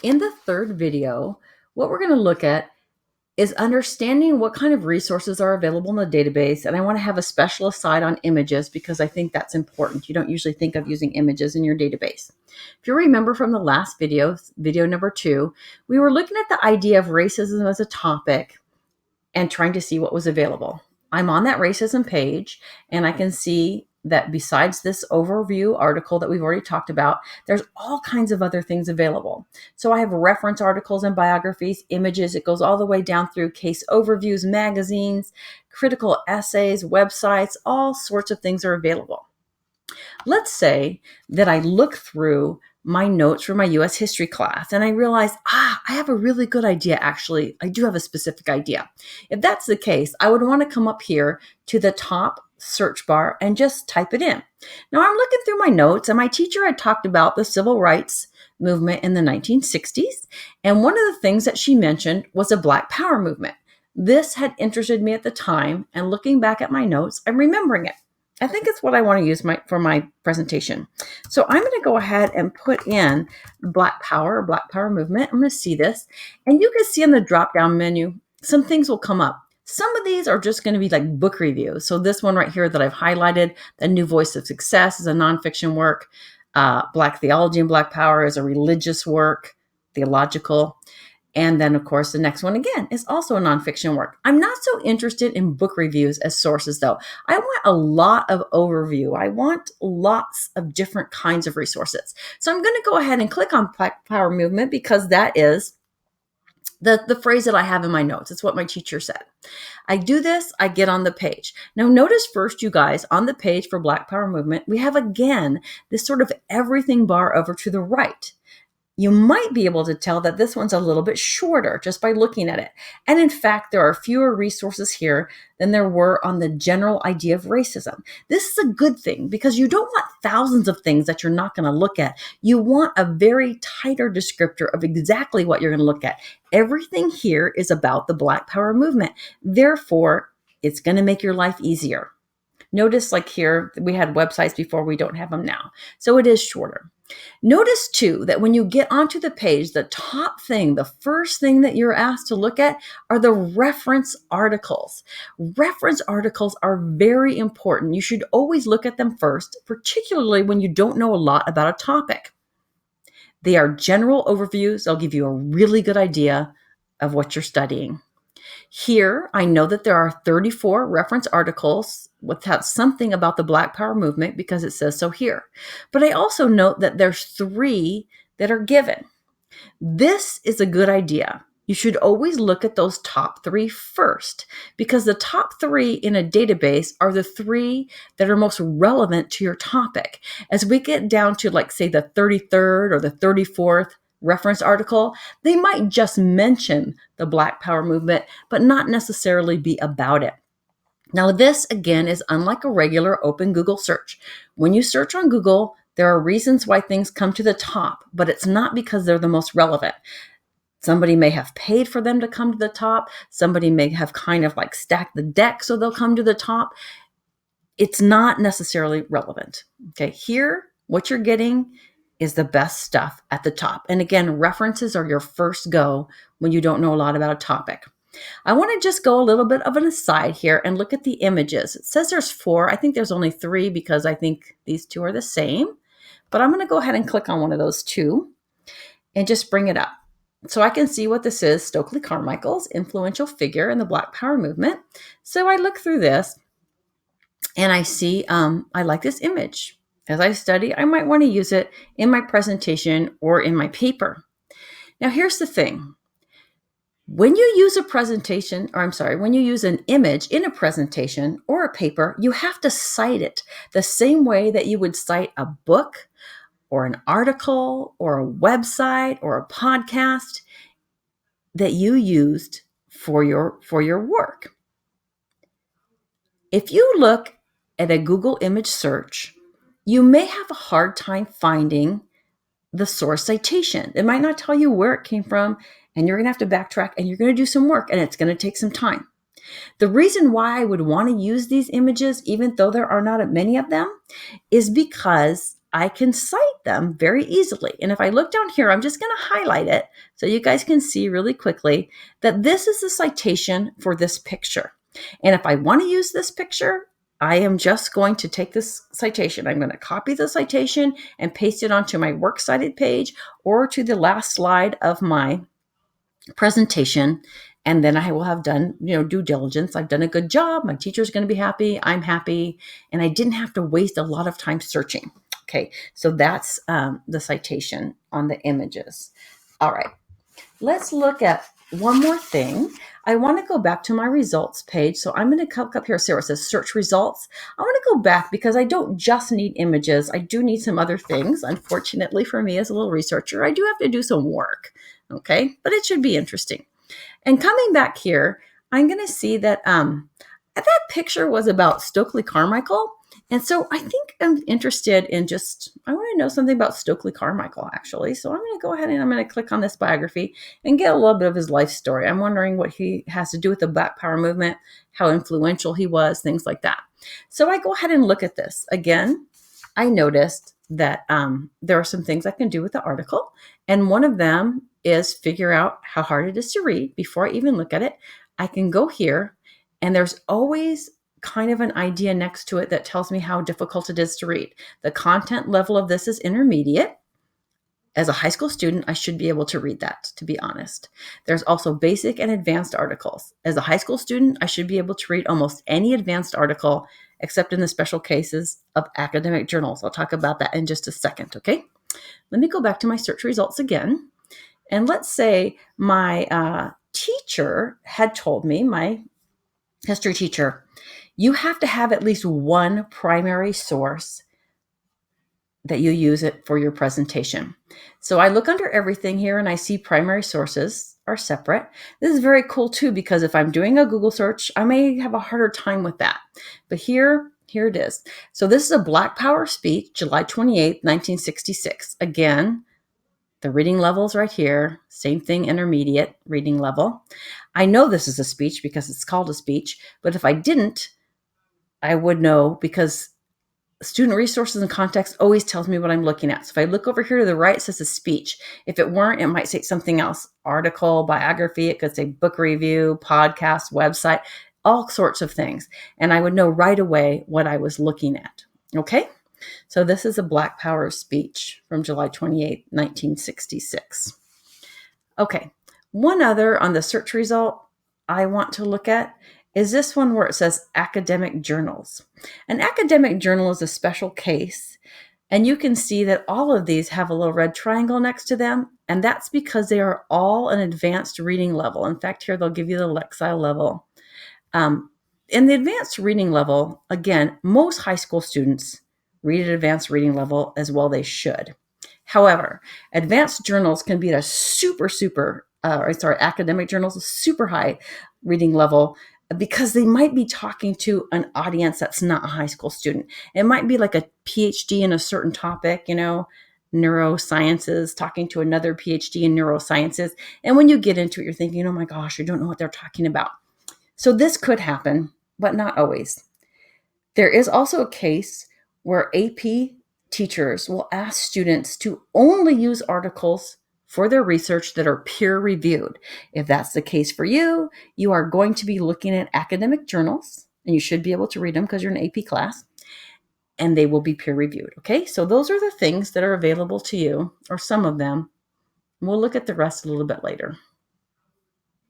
In the third video, what we're going to look at is understanding what kind of resources are available in the database. And I want to have a special aside on images because I think that's important. You don't usually think of using images in your database. If you remember from the last video, video number 2, we were looking at the idea of racism as a topic and trying to see what was available. I'm on that racism page and I can see that besides this overview article that we've already talked about, there's all kinds of other things available. So I have reference articles and biographies, images. It goes all the way down through case overviews, magazines, critical essays, websites, all sorts of things are available. Let's say that I look through my notes from my US history class and I realize, I have a really good idea. Actually, I do have a specific idea. If that's the case, I would want to come up here to the top search bar and just type it in. Now I'm looking through my notes and my teacher had talked about the civil rights movement in the 1960s. And one of the things that she mentioned was a Black Power movement. This had interested me at the time, and looking back at my notes, I'm remembering it. I think it's what I want to use for my presentation. So I'm going to go ahead and put in Black Power movement. I'm going to see this. And you can see in the drop-down menu, some things will come up. Some of these are just going to be like book reviews. So this one right here that I've highlighted, The New Voice of Success, is a nonfiction work. Black Theology and Black Power is a religious work, theological. And then, of course, the next one, again, is also a nonfiction work. I'm not so interested in book reviews as sources, though. I want a lot of overview. I want lots of different kinds of resources. So I'm going to go ahead and click on Black Power Movement because that is the phrase that I have in my notes. It's what my teacher said. I do this, I get on the page. Now, notice first, you guys, on the page for Black Power Movement, we have, again, this sort of everything bar over to the right. You might be able to tell that this one's a little bit shorter just by looking at it. And in fact, there are fewer resources here than there were on the general idea of racism. This is a good thing because you don't want thousands of things that you're not going to look at. You want a very tighter descriptor of exactly what you're going to look at. Everything here is about the Black Power movement. Therefore, it's going to make your life easier. Notice like here, we had websites before, we don't have them now. So it is shorter. Notice too that when you get onto the page, the top thing, the first thing that you're asked to look at are the reference articles. Reference articles are very important. You should always look at them first, particularly when you don't know a lot about a topic. They are general overviews. They'll give you a really good idea of what you're studying. Here, I know that there are 34 reference articles without something about the Black Power movement because it says so here. But I also note that there's 3 that are given. This is a good idea. You should always look at those top 3 first because the top 3 in a database are the 3 that are most relevant to your topic. As we get down to, like, say, the 33rd or the 34th reference article, they might just mention the Black Power movement, but not necessarily be about it. Now, this, again, is unlike a regular open Google search. When you search on Google, there are reasons why things come to the top, but it's not because they're the most relevant. Somebody may have paid for them to come to the top. Somebody may have kind of like stacked the deck so they'll come to the top. It's not necessarily relevant. Okay, here, what you're getting is the best stuff at the top. And again, references are your first go when you don't know a lot about a topic. I want to just go a little bit of an aside here and look at the images. It says there's 4. I think there's only 3 because I think these 2 are the same. But I'm going to go ahead and click on one of those 2 and just bring it up. So I can see what this is, Stokely Carmichael's influential figure in the Black Power movement. So I look through this and I see I like this image. As I study, I might want to use it in my presentation or in my paper. Now, here's the thing. When you use when you use an image in a presentation or a paper, you have to cite it the same way that you would cite a book or an article or a website or a podcast that you used for your work. If you look at a Google image search, you may have a hard time finding the source citation. It might not tell you where it came from, and you're going to have to backtrack, and you're going to do some work, and it's going to take some time. The reason why I would want to use these images, even though there are not many of them, is because I can cite them very easily. And if I look down here, I'm just going to highlight it so you guys can see really quickly that this is the citation for this picture. And if I want to use this picture, I am just going to take this citation. I'm going to copy the citation and paste it onto my works cited page or to the last slide of my presentation. And then I will have done, due diligence. I've done a good job. My teacher's going to be happy. I'm happy. And I didn't have to waste a lot of time searching. Okay, so that's the citation on the images. All right, let's look at one more thing. I want to go back to my results page. So I'm going to come up here, see where it says search results. I want to go back because I don't just need images. I do need some other things. Unfortunately for me as a little researcher, I do have to do some work. Okay, but it should be interesting. And coming back here, I'm going to see that that picture was about Stokely Carmichael. And so I think I'm interested in I want to know something about Stokely Carmichael, actually. So I'm going to go ahead and I'm going to click on this biography and get a little bit of his life story. I'm wondering what he has to do with the Black Power movement, how influential he was, things like that. So I go ahead and look at this. Again, I noticed that there are some things I can do with the article. And one of them is figure out how hard it is to read before I even look at it. I can go here and there's always kind of an idea next to it that tells me how difficult it is to read. The content level of this is intermediate. As a high school student, I should be able to read that, to be honest. There's also basic and advanced articles. As a high school student, I should be able to read almost any advanced article, except in the special cases of academic journals. I'll talk about that in just a second, okay? Let me go back to my search results again. And let's say my teacher had told me, my history teacher, you have to have at least one primary source that you use it for your presentation. So I look under everything here and I see primary sources are separate. This is very cool too, because if I'm doing a Google search, I may have a harder time with that. But here it is. So this is a Black Power speech, July 28th, 1966. Again, the reading level's right here. Same thing, intermediate reading level. I know this is a speech because it's called a speech, but if I didn't, I would know because student resources and context always tells me what I'm looking at. So if I look over here to the right, it says a speech. If it weren't, it might say something else. Article, biography, it could say book review, podcast, website, all sorts of things. And I would know right away what I was looking at. Okay? So this is a Black Power speech from July 28, 1966. Okay, one other on the search result I want to look at is this one where it says academic journals. An academic journal is a special case, and you can see that all of these have a little red triangle next to them, and that's because they are all an advanced reading level. In fact, here they'll give you the Lexile level. In the advanced reading level, again, most high school students read at advanced reading level as well they should. However, advanced journals can be at a academic journals, a super high reading level because they might be talking to an audience that's not a high school student. It might be like a PhD in a certain topic, neurosciences, talking to another PhD in neurosciences. And when you get into it, you're thinking, oh my gosh, I don't know what they're talking about. So this could happen, but not always. There is also a case where AP teachers will ask students to only use articles for their research that are peer-reviewed. If that's the case for you, you are going to be looking at academic journals, and you should be able to read them because you're in an AP class, and they will be peer-reviewed, okay? So those are the things that are available to you, or some of them. We'll look at the rest a little bit later.